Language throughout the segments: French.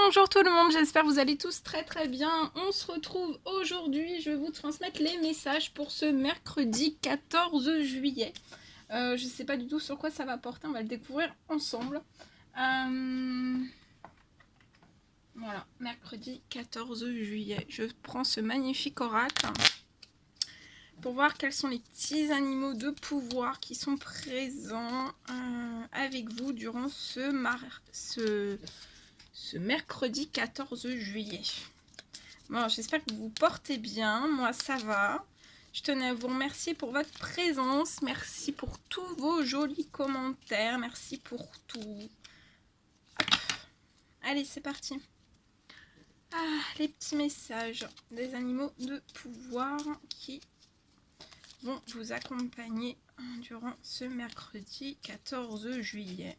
Bonjour tout le monde, j'espère que vous allez tous très bien. On se retrouve aujourd'hui, je vais vous transmettre les messages pour ce mercredi 14 juillet. Je sais pas du tout sur quoi ça va porter, on va le découvrir ensemble. Voilà, mercredi 14 juillet. Je prends ce magnifique oracle pour voir quels sont les petits animaux de pouvoir qui sont présents avec vous durant ce mercredi 14 juillet. Bon, j'espère que vous vous portez bien. Moi, ça va. Je tenais à vous remercier pour votre présence. Merci pour tous vos jolis commentaires. Merci pour tout. Hop. Allez, c'est parti. Ah, les petits messages des animaux de pouvoir qui vont vous accompagner durant ce mercredi 14 juillet.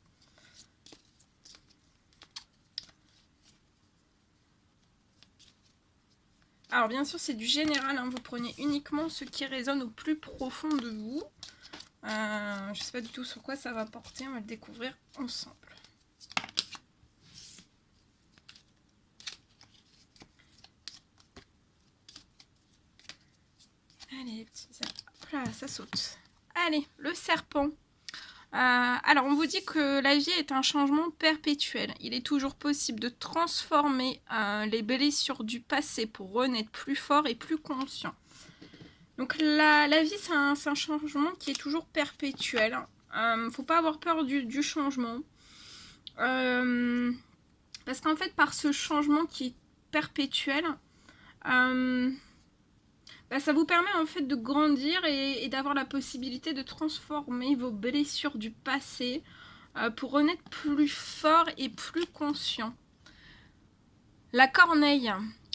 Alors bien sûr c'est du général, hein, vous prenez uniquement ce qui résonne au plus profond de vous. Je ne sais pas du tout sur quoi ça va porter, on va le découvrir ensemble. Allez, hop là, ça saute. Allez, le serpent. Alors, on vous dit que la vie est un changement perpétuel. Il est toujours possible de transformer les blessures du passé pour renaître plus fort et plus conscient. Donc, la vie, c'est un changement qui est toujours perpétuel. Faut pas avoir peur du changement. Parce qu'en fait, par ce changement qui est perpétuel, ça vous permet en fait de grandir et d'avoir la possibilité de transformer vos blessures du passé pour renaître plus fort et plus conscient. La corneille.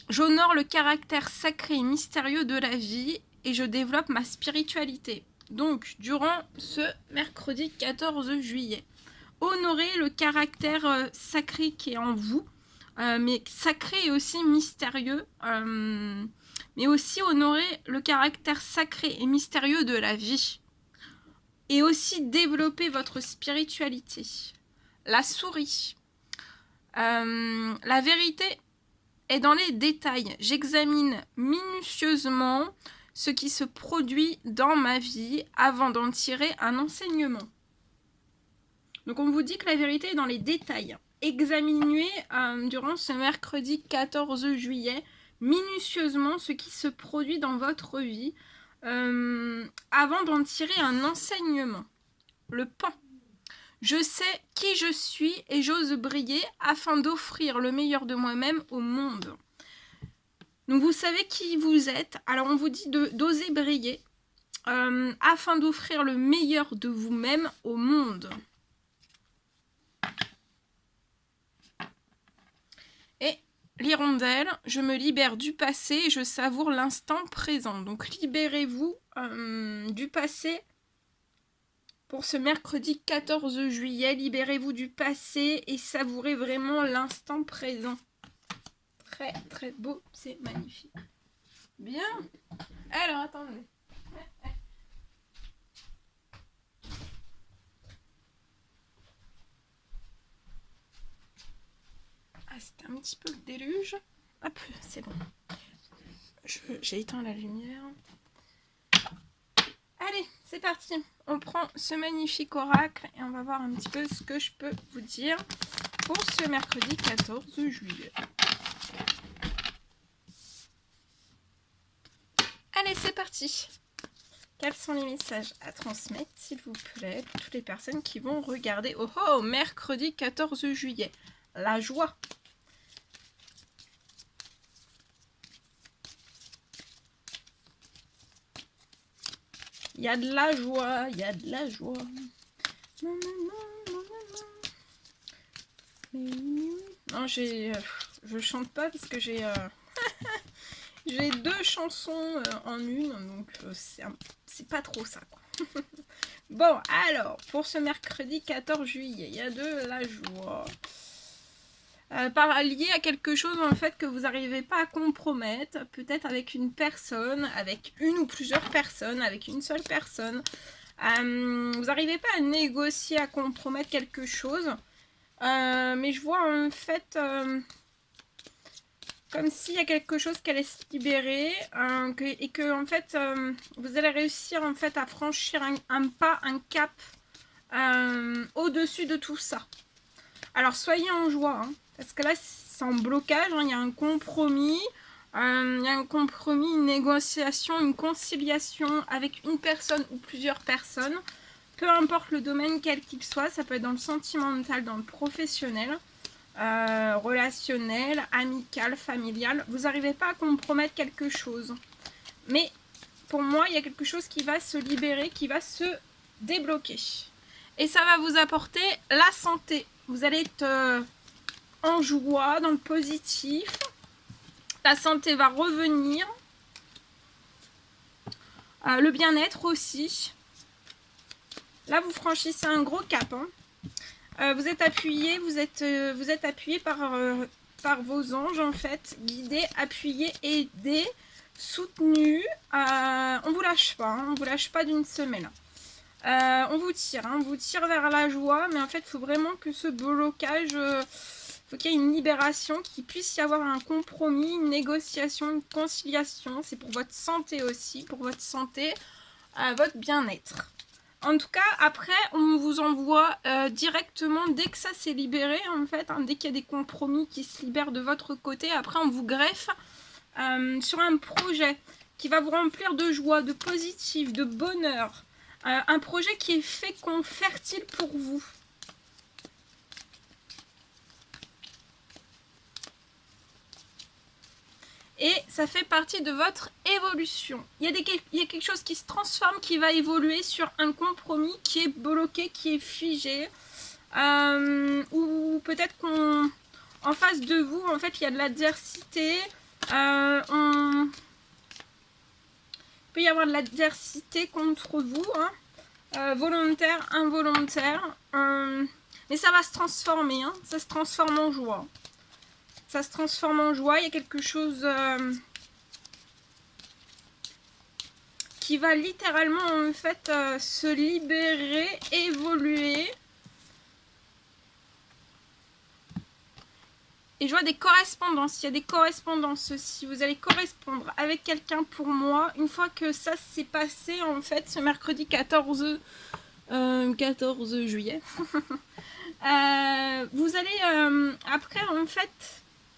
J'honore le caractère sacré et mystérieux de la vie et je développe ma spiritualité. Donc, durant ce mercredi 14 juillet, honorez le caractère sacré qui est en vous, mais sacré et aussi mystérieux, mais aussi honorer le caractère sacré et mystérieux de la vie. Et aussi développer votre spiritualité. La souris. La vérité est dans les détails. J'examine minutieusement ce qui se produit dans ma vie avant d'en tirer un enseignement. Donc on vous dit que la vérité est dans les détails. Examinez durant ce mercredi 14 juillet minutieusement ce qui se produit dans votre vie avant d'en tirer un enseignement. Le pan. Je sais qui je suis et j'ose briller afin d'offrir le meilleur de moi-même au monde. Donc vous savez qui vous êtes, alors on vous dit d'oser briller afin d'offrir le meilleur de vous-même au monde. Et l'hirondelle, je me libère du passé et je savoure l'instant présent. Donc libérez-vous du passé pour ce mercredi 14 juillet. Libérez-vous du passé et savourez vraiment l'instant présent. Très beau, c'est magnifique. Bien. Alors attendez. Ah, c'était un petit peu le déluge. Hop, c'est bon. J'ai éteint la lumière. Allez, c'est parti. On prend ce magnifique oracle et on va voir un petit peu ce que je peux vous dire pour ce mercredi 14 juillet. Allez, c'est parti. Quels sont les messages à transmettre, s'il vous plaît, pour toutes les personnes qui vont regarder. Oh, mercredi 14 juillet. La joie. Il y a de la joie, il y a de la joie. Non, je chante pas parce que j'ai j'ai deux chansons en une, donc c'est pas trop ça, quoi. Bon, alors, pour ce mercredi 14 juillet, il y a de la joie. Lié à quelque chose en fait que vous n'arrivez pas à compromettre, peut-être avec une personne, avec une ou plusieurs personnes, avec une seule personne. Vous n'arrivez pas à négocier, à compromettre quelque chose. Mais je vois en fait Comme s'il y a quelque chose qui allait se libérer et que en fait vous allez réussir en fait à franchir un pas, un cap au-dessus de tout ça. Alors soyez en joie, hein, parce que là c'est en blocage, hein, il y a un compromis, une négociation, une conciliation avec une personne ou plusieurs personnes, peu importe le domaine quel qu'il soit, ça peut être dans le sentimental, dans le professionnel, relationnel, amical, familial. Vous n'arrivez pas à compromettre quelque chose, mais pour moi il y a quelque chose qui va se libérer, qui va se débloquer, et ça va vous apporter la santé. Vous allez être en joie, dans le positif, la santé va revenir, le bien-être aussi. Là vous franchissez un gros cap, hein. Vous êtes appuyé, vous êtes appuyé par vos anges en fait, guidés, appuyés, aidés, soutenus. On vous lâche pas, hein, on vous lâche pas d'une semelle. On vous tire, hein, on vous tire vers la joie, mais en fait il faut vraiment que ce blocage, faut qu'il y ait une libération, qu'il puisse y avoir un compromis, une négociation, une conciliation. C'est pour votre santé aussi, pour votre santé, votre bien-être. En tout cas, après, on vous envoie directement, dès que ça s'est libéré, en fait, hein, dès qu'il y a des compromis qui se libèrent de votre côté, après on vous greffe sur un projet qui va vous remplir de joie, de positif, de bonheur. Un projet qui est fécond, fertile pour vous. Et ça fait partie de votre évolution. Il y a quelque chose qui se transforme, qui va évoluer sur un compromis qui est bloqué, qui est figé. Ou peut-être qu'en face de vous, en fait, il y a de l'adversité. Il peut y avoir de l'adversité contre vous, hein, volontaire, involontaire. Mais ça va se transformer, hein, ça se transforme en joie. Ça se transforme en joie, il y a quelque chose qui va littéralement en fait se libérer, évoluer. Et je vois des correspondances, il y a des correspondances aussi. Vous allez correspondre avec quelqu'un pour moi. Une fois que ça s'est passé en fait ce mercredi 14 juillet. Vous allez après en fait...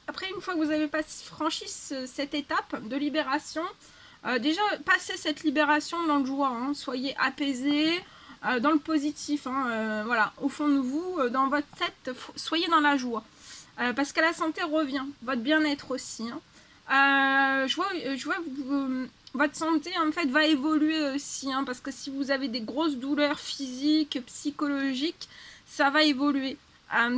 Après, une fois que vous avez franchi cette étape de libération, déjà, passez cette libération dans le joie, hein, soyez apaisés, dans le positif, hein, voilà, au fond de vous, dans votre tête, soyez dans la joie, parce que la santé revient, votre bien-être aussi. Hein. Je vois votre santé, en fait, va évoluer aussi, hein, parce que si vous avez des grosses douleurs physiques, psychologiques, ça va évoluer.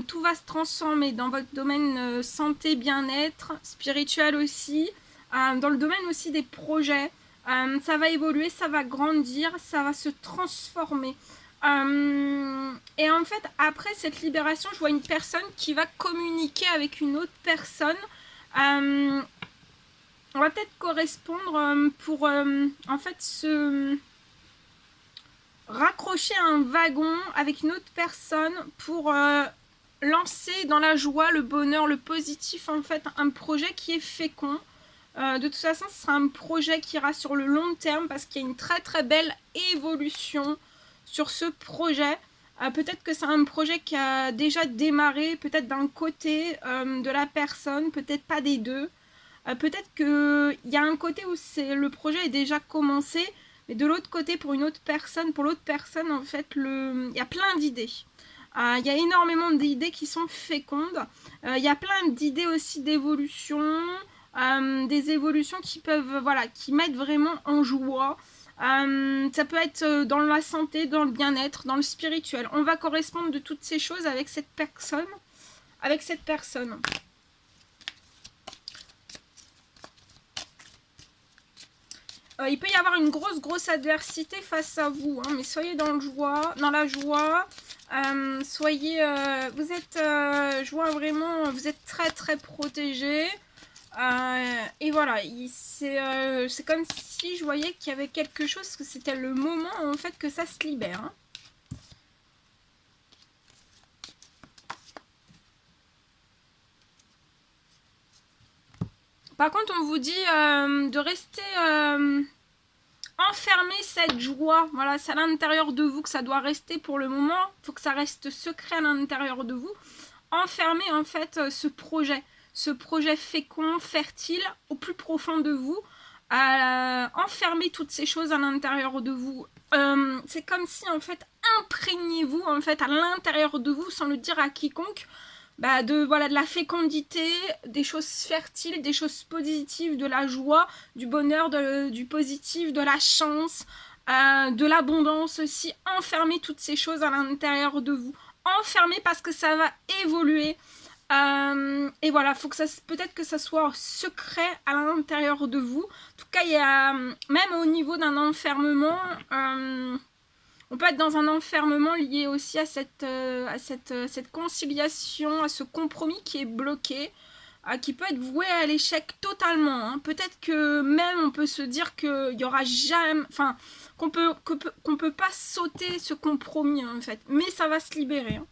Tout va se transformer dans votre domaine santé, bien-être, spirituel aussi, dans le domaine aussi des projets. Ça va évoluer, ça va grandir, ça va se transformer. Et en fait, après cette libération, je vois une personne qui va communiquer avec une autre personne. On va peut-être correspondre pour en fait se raccrocher à un wagon avec une autre personne pour lancer dans la joie, le bonheur, le positif, en fait, un projet qui est fécond. De toute façon, ce sera un projet qui ira sur le long terme parce qu'il y a une très très belle évolution sur ce projet. Peut-être que c'est un projet qui a déjà démarré, peut-être d'un côté de la personne, peut-être pas des deux. Peut-être qu'il y a un côté où le projet est déjà commencé, mais de l'autre côté, pour l'autre personne, en fait, il y a plein d'idées. Il y a énormément d'idées qui sont fécondes. Il y a plein d'idées aussi d'évolution, des évolutions qui peuvent, voilà, qui mettent vraiment en joie. Ça peut être dans la santé, dans le bien-être, dans le spirituel. On va correspondre de toutes ces choses avec cette personne. Il peut y avoir une grosse adversité face à vous, hein, mais soyez dans la joie. Soyez, vous êtes, je vois vraiment, vous êtes très très protégés. Et voilà, c'est comme si je voyais qu'il y avait quelque chose, que c'était le moment en fait que ça se libère. Hein. Par contre, on vous dit de rester enfermer cette joie. Voilà, c'est à l'intérieur de vous que ça doit rester pour le moment. Il faut que ça reste secret à l'intérieur de vous. Enfermer en fait ce projet fécond, fertile, au plus profond de vous. Enfermer toutes ces choses à l'intérieur de vous. C'est comme si en fait imprégnez-vous en fait à l'intérieur de vous sans le dire à quiconque. De la fécondité, des choses fertiles, des choses positives, de la joie, du bonheur, du positif, de la chance, de l'abondance aussi. Enfermez toutes ces choses à l'intérieur de vous. Enfermez parce que ça va évoluer. Et voilà, faut que ça, peut-être que ça soit secret à l'intérieur de vous. En tout cas, il y a même au niveau d'un enfermement. On peut être dans un enfermement lié aussi à cette conciliation, à ce compromis qui est bloqué, qui peut être voué à l'échec totalement. Hein. Peut-être que même on peut se dire qu'il y aura jamais, enfin, qu'on peut pas sauter ce compromis en fait, mais ça va se libérer. Hein.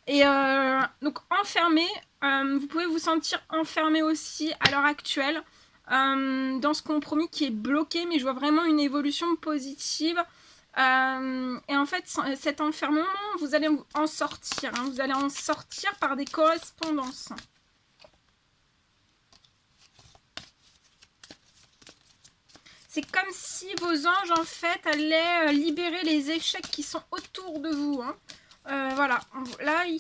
Et donc enfermé, vous pouvez vous sentir enfermé aussi à l'heure actuelle dans ce compromis qui est bloqué, mais je vois vraiment une évolution positive. Et en fait, cet enfermement, vous allez en sortir. Hein, vous allez en sortir par des correspondances. C'est comme si vos anges, en fait, allaient libérer les échecs qui sont autour de vous. Hein. Voilà, là, ils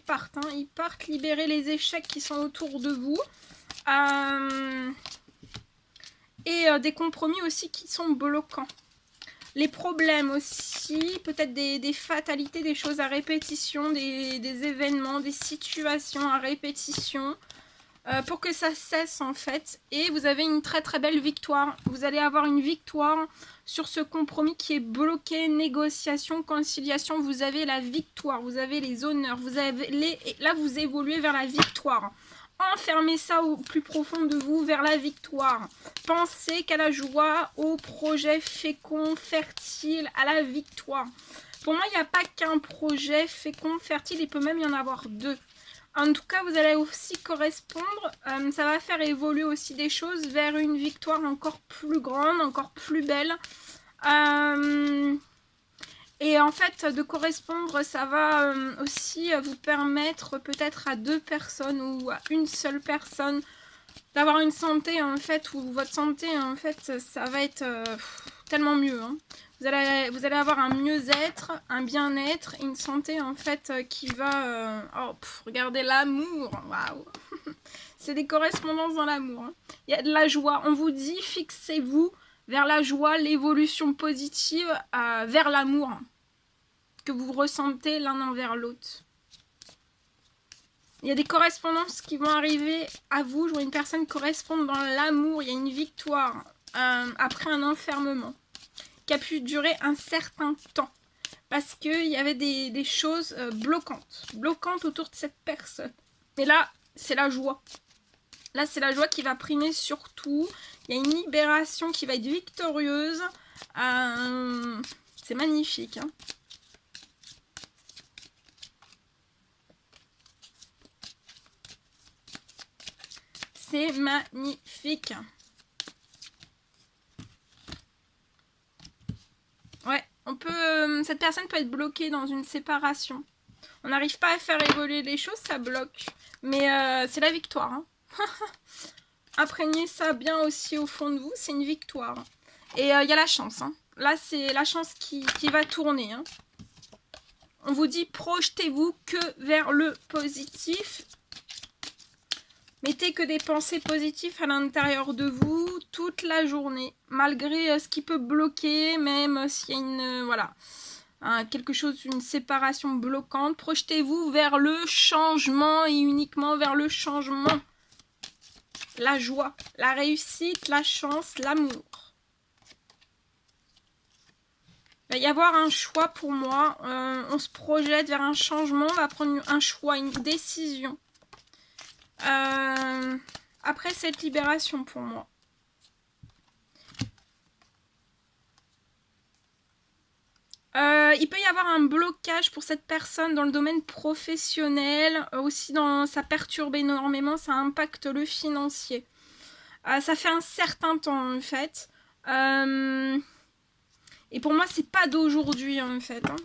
partent. Hein, ils partent libérer les échecs qui sont autour de vous. Et des compromis aussi qui sont bloquants. Les problèmes aussi, peut-être des fatalités, des choses à répétition, des événements, des situations à répétition, pour que ça cesse en fait. Et vous avez une très très belle victoire. Vous allez avoir une victoire sur ce compromis qui est bloqué, négociation, conciliation. Vous avez la victoire, vous avez les honneurs, et là vous évoluez vers la victoire. Enfermez ça au plus profond de vous vers la victoire. Pensez qu'à la joie, au projet fécond, fertile, à la victoire. Pour moi, il n'y a pas qu'un projet fécond, fertile, il peut même y en avoir deux. En tout cas, vous allez aussi correspondre, ça va faire évoluer aussi des choses vers une victoire encore plus grande, encore plus belle. Et en fait, de correspondre, ça va aussi vous permettre peut-être à deux personnes ou à une seule personne d'avoir une santé en fait, où votre santé en fait, ça va être tellement mieux. Hein. Vous allez avoir un mieux-être, un bien-être, une santé en fait qui va... regardez l'amour, waouh. C'est des correspondances dans l'amour. Hein. Il y a de la joie. On vous dit, fixez-vous vers la joie, l'évolution positive, vers l'amour que vous ressentez l'un envers l'autre. Il y a des correspondances qui vont arriver à vous. Je vois une personne correspondre dans l'amour. Il y a une victoire après un enfermement qui a pu durer un certain temps. Parce qu'il y avait des choses bloquantes autour de cette personne. Et là, c'est la joie. Là, c'est la joie qui va primer sur tout. Il y a une libération qui va être victorieuse. C'est magnifique. Hein. C'est magnifique. Ouais, cette personne peut être bloquée dans une séparation. On n'arrive pas à faire évoluer les choses, ça bloque. Mais c'est la victoire. Hein. Imprégnez ça bien aussi au fond de vous, c'est une victoire. Et il y a la chance. Hein. Là, c'est la chance qui va tourner. Hein. On vous dit, projetez-vous que vers le positif. Mettez que des pensées positives à l'intérieur de vous toute la journée, malgré ce qui peut bloquer, même s'il y a quelque chose, une séparation bloquante. Projetez-vous vers le changement et uniquement vers le changement. La joie, la réussite, la chance, l'amour. Il va y avoir un choix pour moi. On se projette vers un changement, on va prendre un choix, une décision. Après cette libération pour moi. Il peut y avoir un blocage pour cette personne dans le domaine professionnel. Aussi, ça perturbe énormément, ça impacte le financier. Ça fait un certain temps en fait. Et pour moi, c'est pas d'aujourd'hui en fait. Hein.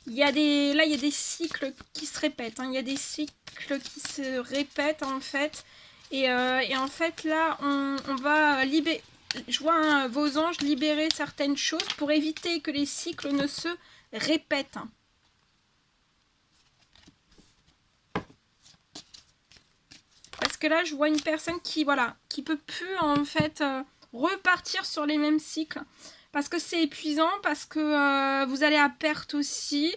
Là, il y a des cycles qui se répètent. Hein. Il y a des cycles qui se répètent en fait. Et en fait, là, on va libérer. Je vois hein, vos anges libérer certaines choses pour éviter que les cycles ne se répètent. Hein. Parce que là, je vois une personne qui, voilà, qui peut plus en fait repartir sur les mêmes cycles. Parce que c'est épuisant, parce que vous allez à perte aussi.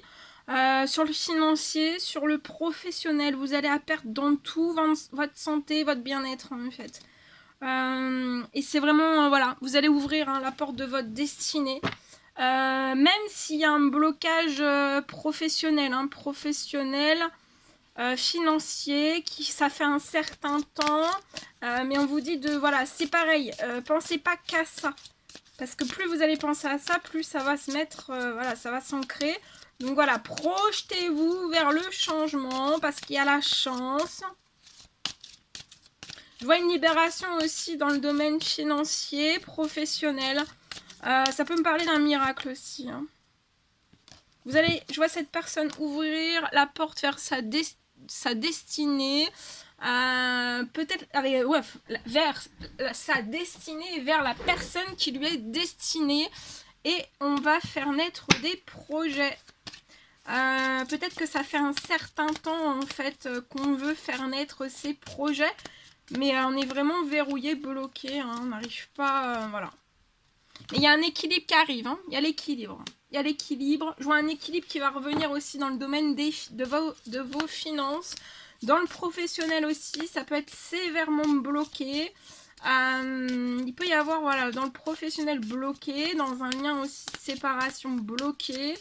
Sur le financier, sur le professionnel, vous allez à perte dans tout, votre santé, votre bien-être en fait. Et c'est vraiment, voilà, vous allez ouvrir hein, la porte de votre destinée. Même s'il y a un blocage professionnel, financier, qui ça fait un certain temps, mais on vous dit de, voilà, c'est pareil, pensez pas qu'à ça. Parce que plus vous allez penser à ça, plus ça va se mettre, voilà, ça va s'ancrer. Donc voilà, projetez-vous vers le changement parce qu'il y a la chance. Je vois une libération aussi dans le domaine financier, professionnel. Ça peut me parler d'un miracle aussi. Hein. Vous allez, je vois cette personne ouvrir la porte vers sa destinée. Peut-être avec vers sa destinée, vers la personne qui lui est destinée. Et on va faire naître des projets. Peut-être que ça fait un certain temps en fait qu'on veut faire naître ces projets, mais on est vraiment verrouillé, bloqué, hein, on n'arrive pas, voilà. Mais il y a un équilibre qui arrive, hein, il y a l'équilibre. Il y a l'équilibre, je vois un équilibre qui va revenir aussi dans le domaine de vos finances, dans le professionnel aussi, ça peut être sévèrement bloqué. Il peut y avoir, voilà, dans le professionnel bloqué, dans un lien aussi de séparation bloqué.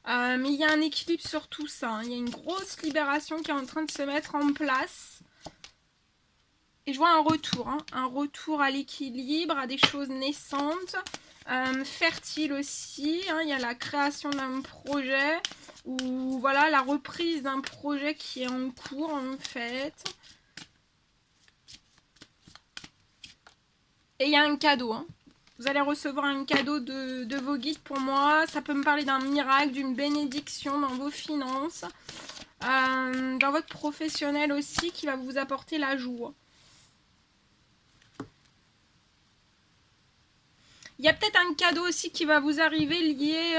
Mais il y a un équilibre sur tout ça. Hein. Il y a une grosse libération qui est en train de se mettre en place. Et je vois un retour. Hein. Un retour à l'équilibre, à des choses naissantes. Fertile aussi. Hein. Il y a la création d'un projet. Ou voilà, la reprise d'un projet qui est en cours en fait. Et il y a un cadeau. Hein. Vous allez recevoir un cadeau de vos guides pour moi. Ça peut me parler d'un miracle, d'une bénédiction dans vos finances. Dans votre professionnel aussi qui va vous apporter la joie. Il y a peut-être un cadeau aussi qui va vous arriver lié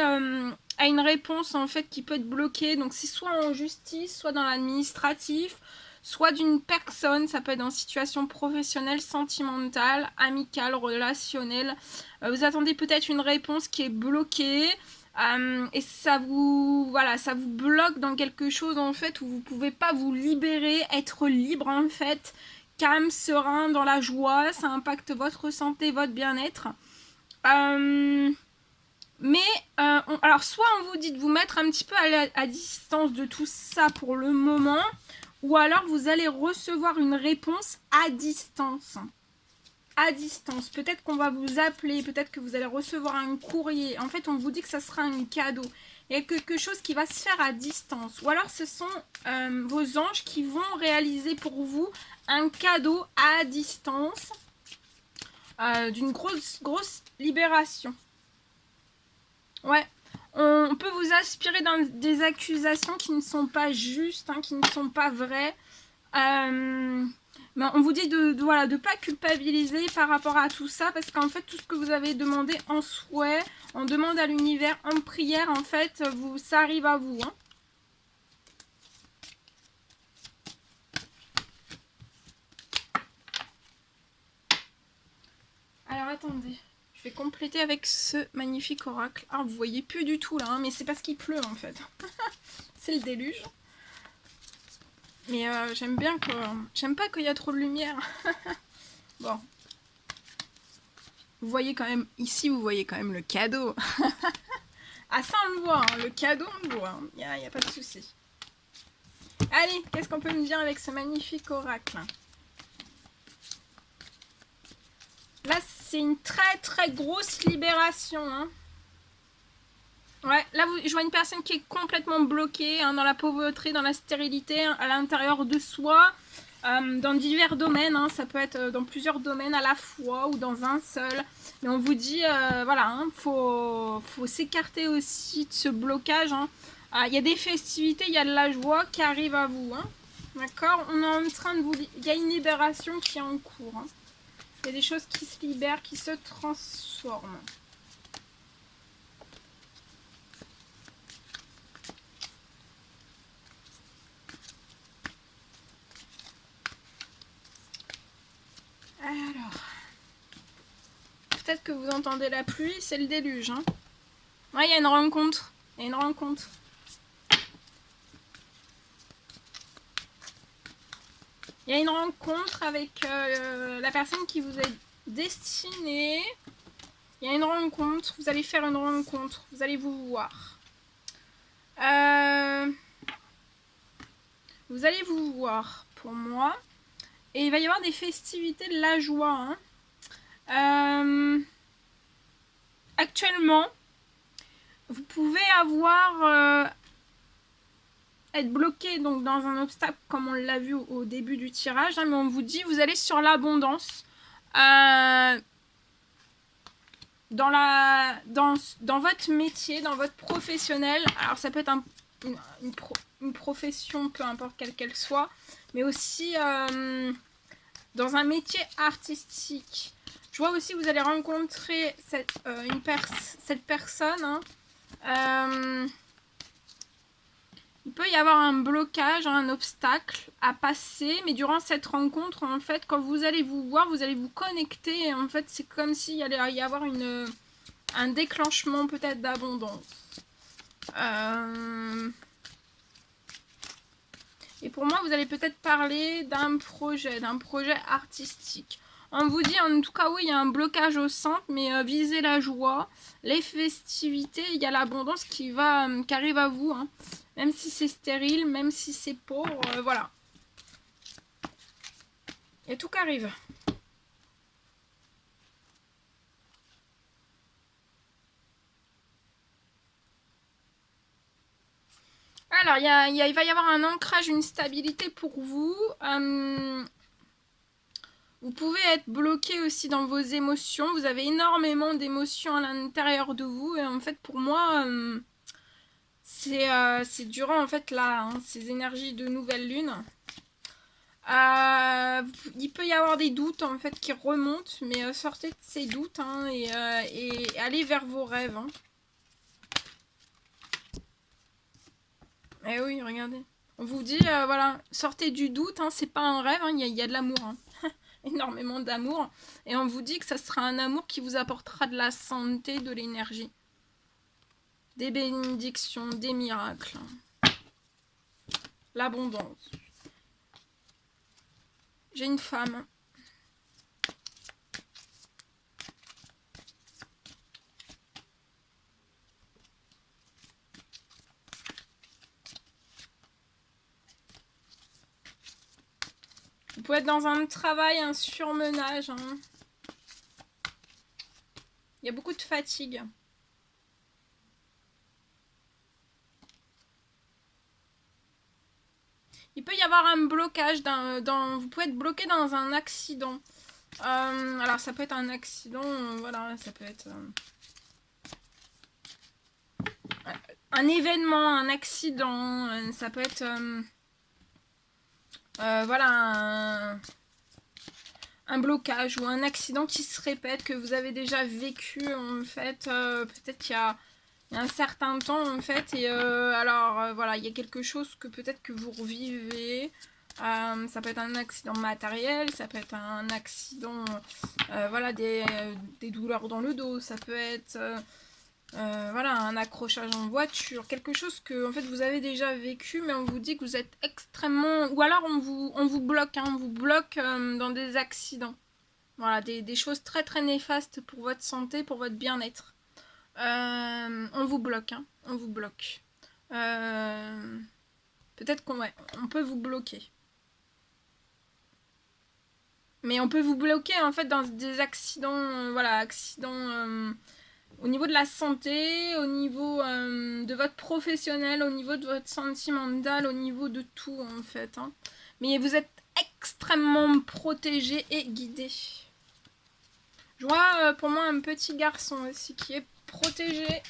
à une réponse en fait qui peut être bloquée. Donc c'est soit en justice, soit dans l'administratif, soit d'une personne. Ça peut être en situation professionnelle, sentimentale, amicale, relationnelle. Vous attendez peut-être une réponse qui est bloquée. Et ça vous, voilà, ça vous bloque dans quelque chose en fait où vous pouvez pas vous libérer, être libre en fait, calme, serein, dans la joie. Ça impacte votre santé, votre bien-être. Alors soit on vous dit de vous mettre un petit peu à distance de tout ça pour le moment, ou alors vous allez recevoir une réponse à distance. À distance, peut-être qu'on va vous appeler, peut-être que vous allez recevoir un courrier. En fait, on vous dit que ça sera un cadeau. Il y a quelque chose qui va se faire à distance. Ou alors ce sont vos anges qui vont réaliser pour vous un cadeau à distance d'une grosse libération. Ouais, on peut vous aspirer dans des accusations qui ne sont pas justes, hein, qui ne sont pas vraies. Mais on vous dit de ne pas culpabiliser par rapport à tout ça, parce qu'en fait, tout ce que vous avez demandé en souhait, en demande à l'univers, en prière, en fait, ça arrive à vous. Hein. Alors, attendez. Je vais compléter avec ce magnifique oracle. Ah, vous voyez plus du tout là, hein, mais c'est parce qu'il pleut en fait. C'est le déluge. Mais j'aime bien que... J'aime pas qu'il y a trop de lumière. Bon. Vous voyez quand même... Ici, vous voyez quand même le cadeau. Ah, ça on le voit, hein. Le cadeau on le voit. Il n'y a pas de souci. Allez, qu'est-ce qu'on peut me dire avec ce magnifique oracle? Là, c'est une très grosse libération. Hein. Ouais, là, je vois une personne qui est complètement bloquée hein, dans la pauvreté, dans la stérilité, hein, à l'intérieur de soi. dans divers domaines, hein, ça peut être dans plusieurs domaines à la fois ou dans un seul. Mais on vous dit, voilà, hein, faut s'écarter aussi de ce blocage. Hein. Il y a des festivités, il y a de la joie qui arrive à vous. Hein. D'accord? On est en train de vous... Il y a une libération qui est en cours. Hein. Il y a des choses qui se libèrent, qui se transforment. Alors, peut-être que vous entendez la pluie, c'est le déluge. Hein. Ouais, il y a une rencontre. Il y a une rencontre. Il y a une rencontre avec la personne qui vous est destinée. Il y a une rencontre. Vous allez faire une rencontre. Vous allez vous voir. Vous allez vous voir pour moi. Et il va y avoir des festivités de la joie. Hein. Actuellement, vous pouvez avoir... être bloqué donc dans un obstacle comme on l'a vu au début du tirage, hein, mais on vous dit vous allez sur l'abondance dans votre métier, dans votre professionnel. Alors ça peut être une profession, peu importe quelle qu'elle soit, mais aussi dans un métier artistique. Je vois aussi que vous allez rencontrer cette personne. Hein. Il peut y avoir un blocage, un obstacle à passer, mais durant cette rencontre, en fait, quand vous allez vous voir, vous allez vous connecter. Et en fait, c'est comme s'il allait y avoir un déclenchement peut-être d'abondance. Et pour moi, vous allez peut-être parler d'un projet artistique. On vous dit en tout cas, oui, il y a un blocage au centre, mais visez la joie, les festivités, il y a l'abondance qui arrive à vous. Hein. Même si c'est stérile, même si c'est pauvre, voilà. Il y a tout qui arrive. Alors, il va y avoir un ancrage, une stabilité pour vous. Vous pouvez être bloqué aussi dans vos émotions. Vous avez énormément d'émotions à l'intérieur de vous. Et en fait, pour moi... c'est durant en fait là, hein, ces énergies de nouvelle lune. Il peut y avoir des doutes en fait qui remontent, mais sortez de ces doutes hein, et allez vers vos rêves. Hein. Eh oui, regardez. On vous dit, voilà, sortez du doute, hein, c'est pas un rêve, hein, y a de l'amour. Hein. Énormément d'amour. Et on vous dit que ça sera un amour qui vous apportera de la santé, de l'énergie. Des bénédictions, des miracles. L'abondance. J'ai une femme. Vous pouvez être dans un travail, un surmenage. Hein. Il y a beaucoup de fatigue. Il peut y avoir un blocage, vous pouvez être bloqué dans un accident. Alors ça peut être un accident, voilà, ça peut être un événement, un accident, ça peut être voilà un blocage ou un accident qui se répète, que vous avez déjà vécu en fait, peut-être il y a un certain temps en fait, et voilà, il y a quelque chose que peut-être que vous revivez. Ça peut être un accident matériel, ça peut être un accident, voilà, des douleurs dans le dos, ça peut être voilà, un accrochage en voiture, quelque chose que en fait vous avez déjà vécu, mais on vous dit que vous êtes extrêmement, ou alors on vous bloque, hein, on vous bloque dans des accidents, voilà, des choses très très néfastes pour votre santé, pour votre bien-être. On vous bloque, hein, on vous bloque. Peut-être on peut vous bloquer. Mais on peut vous bloquer en fait dans des accidents, voilà, accidents au niveau de la santé, au niveau de votre professionnel, au niveau de votre sentimental, au niveau de tout en fait. Hein. Mais vous êtes extrêmement protégé et guidé. Je vois pour moi un petit garçon aussi qui est protégé.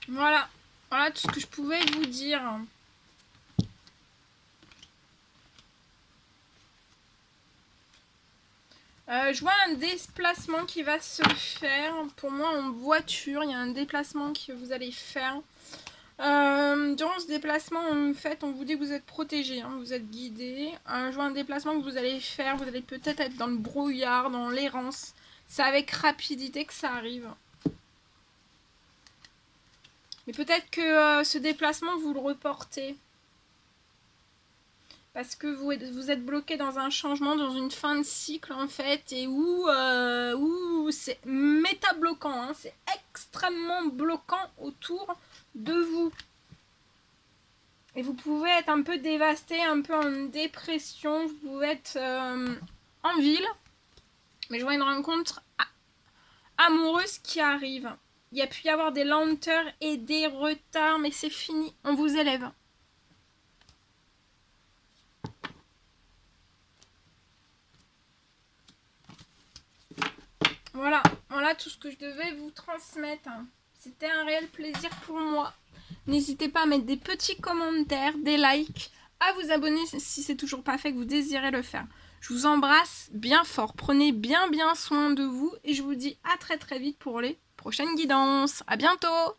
Voilà, voilà tout ce que je pouvais vous dire. Je vois un déplacement qui va se faire. Pour moi, en voiture, il y a un déplacement que vous allez faire. Durant ce déplacement, en fait, on vous dit que vous êtes protégé, hein, vous êtes guidé. Je vois un déplacement que vous allez faire. Vous allez peut-être être dans le brouillard, dans l'errance. C'est avec rapidité que ça arrive. Mais peut-être que ce déplacement, vous le reportez. Parce que vous êtes bloqué dans un changement, dans une fin de cycle en fait, et où c'est méta bloquant, hein, c'est extrêmement bloquant autour de vous. Et vous pouvez être un peu dévasté, un peu en dépression, vous pouvez être en ville. Mais je vois une rencontre amoureuse qui arrive. Il y a pu y avoir des lenteurs et des retards, mais c'est fini, on vous élève. Voilà, voilà tout ce que je devais vous transmettre. C'était un réel plaisir pour moi. N'hésitez pas à mettre des petits commentaires, des likes, à vous abonner si c'est toujours pas fait, que vous désirez le faire. Je vous embrasse bien fort. Prenez bien soin de vous et je vous dis à très vite pour les prochaines guidances. À bientôt!